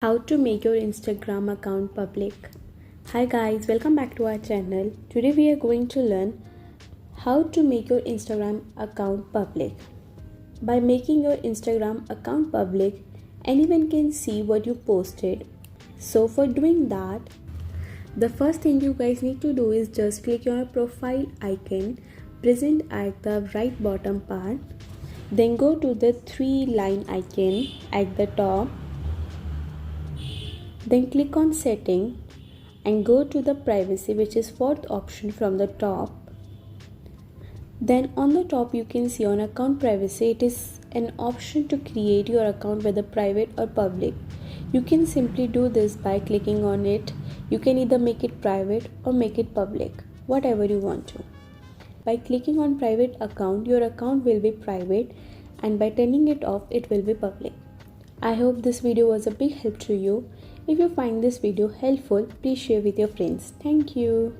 How to make your Instagram account public. Hi guys, welcome back to our channel. Today we are going to learn how to make your Instagram account public. By making your Instagram account public, anyone can see what you posted. So for doing that, the first thing you guys need to do is just click your profile icon present at the right bottom part. Then go to the three-line icon at the top. Then click on setting and go to the privacy, which is fourth option from the top. Then on the top you can see on account privacy, it is an option to create your account whether private or public. You can simply do this by clicking on it. You can either make it private or make it public, whatever you want to. By clicking on private account, your account will be private, and by turning it off, it will be public. I hope this video was a big help to you. If you find this video helpful, please share with your friends. Thank you.